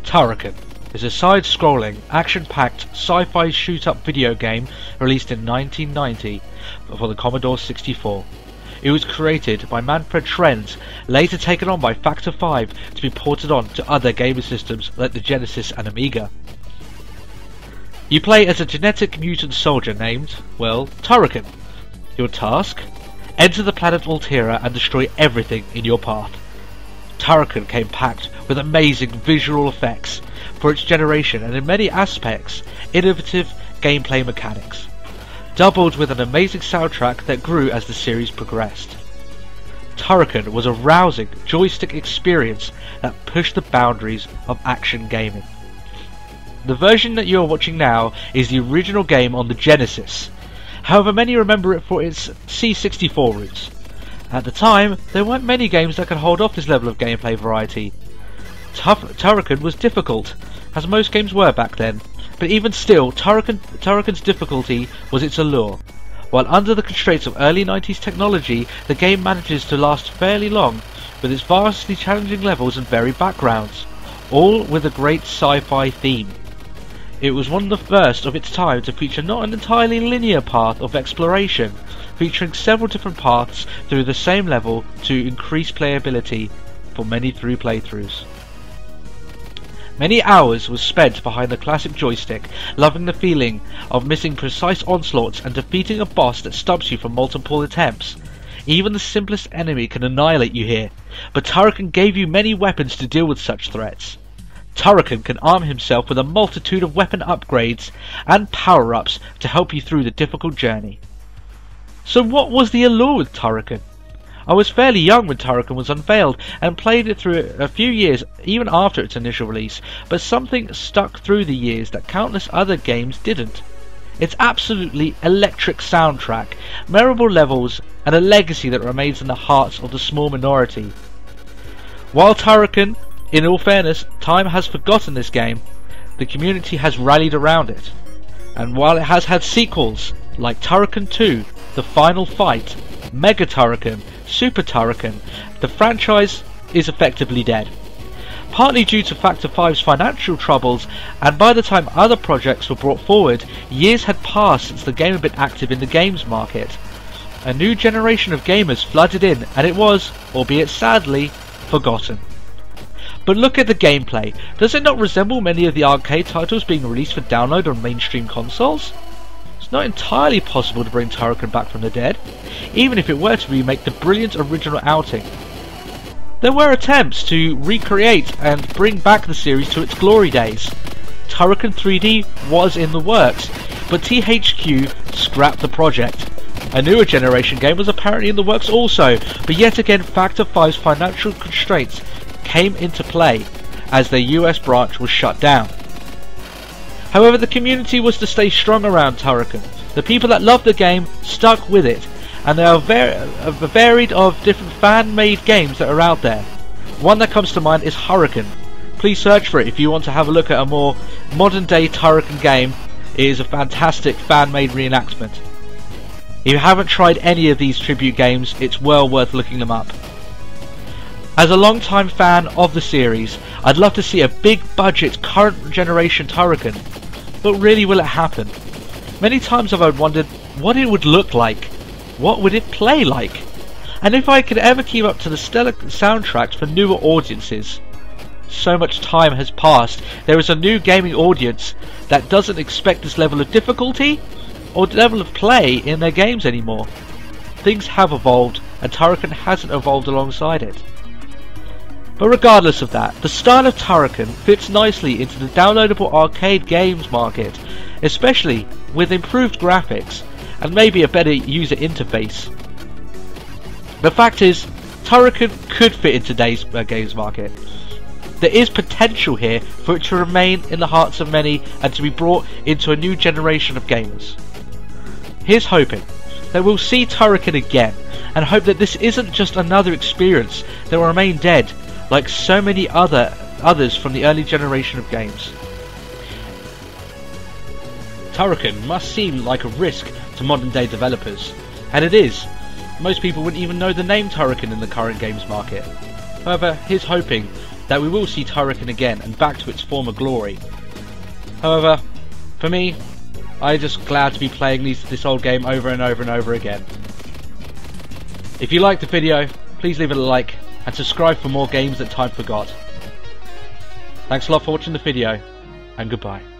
Turrican is a side-scrolling, action-packed sci-fi shoot-up video game released in 1990 for the Commodore 64. It was created by Manfred Schrenz, later taken on by Factor 5 to be ported on to other gaming systems like the Genesis and Amiga. You play as a genetic mutant soldier named, well, Turrican. Your task? Enter the planet Altera and destroy everything in your path. Turrican came packed with amazing visual effects for its generation and in many aspects innovative gameplay mechanics, doubled with an amazing soundtrack that grew as the series progressed. Turrican was a rousing joystick experience that pushed the boundaries of action gaming. The version that you are watching now is the original game on the Genesis, however many remember it for its C64 roots. At the time, there weren't many games that could hold off this level of gameplay variety. Turrican was difficult, as most games were back then, but even still, Turrican's difficulty was its allure. While under the constraints of early 90s technology, the game manages to last fairly long, with its vastly challenging levels and varied backgrounds, all with a great sci-fi theme. It was one of the first of its time to feature not an entirely linear path of exploration, featuring several different paths through the same level to increase playability for many through playthroughs. Many hours was spent behind the classic joystick, loving the feeling of missing precise onslaughts and defeating a boss that stops you from multiple attempts. Even the simplest enemy can annihilate you here, but Turrican gave you many weapons to deal with such threats. Turrican can arm himself with a multitude of weapon upgrades and power-ups to help you through the difficult journey. So what was the allure with Turrican? I was fairly young when Turrican was unveiled and played it through a few years even after its initial release, but something stuck through the years that countless other games didn't. Its absolutely electric soundtrack, memorable levels, and a legacy that remains in the hearts of the small minority. While Turrican, in all fairness, time has forgotten this game, the community has rallied around it. And while it has had sequels like Turrican 2, The Final Fight, Mega Turrican, Super Turrican, the franchise is effectively dead. Partly due to Factor 5's financial troubles, and by the time other projects were brought forward, years had passed since the game had been active in the games market. A new generation of gamers flooded in, and it was, albeit sadly, forgotten. But look at the gameplay. Does it not resemble many of the arcade titles being released for download on mainstream consoles? It's not entirely possible to bring Turrican back from the dead, even if it were to remake the brilliant original outing. There were attempts to recreate and bring back the series to its glory days. Turrican 3D was in the works, but THQ scrapped the project. A newer generation game was apparently in the works also, but yet again Factor 5's financial constraints came into play as their US branch was shut down. However, the community was to stay strong around Turrican. The people that loved the game stuck with it, and there are varied of different fan-made games that are out there. One that comes to mind is Hurricane. Please search for it if you want to have a look at a more modern-day Turrican game. It is a fantastic fan-made reenactment. If you haven't tried any of these tribute games, it's well worth looking them up. As a long-time fan of the series, I'd love to see a big-budget, current-generation Turrican, but really will it happen? Many times I've wondered what it would look like, what would it play like, and if I could ever keep up to the stellar soundtracks for newer audiences. So much time has passed, there is a new gaming audience that doesn't expect this level of difficulty or level of play in their games anymore. Things have evolved, and Turrican hasn't evolved alongside it. But regardless of that, the style of Turrican fits nicely into the downloadable arcade games market, especially with improved graphics and maybe a better user interface. The fact is, Turrican could fit in today's games market. There is potential here for it to remain in the hearts of many and to be brought into a new generation of gamers. Here's hoping that we'll see Turrican again, and hope that this isn't just another experience that will remain dead like so many others from the early generation of games. Turrican must seem like a risk to modern day developers, and it is. Most people wouldn't even know the name Turrican in the current games market. However, here's hoping that we will see Turrican again and back to its former glory. However, for me, I'm just glad to be playing this old game over and over and over again. If you liked the video, please leave it a like and subscribe for more games that time forgot. Thanks a lot for watching the video, and goodbye.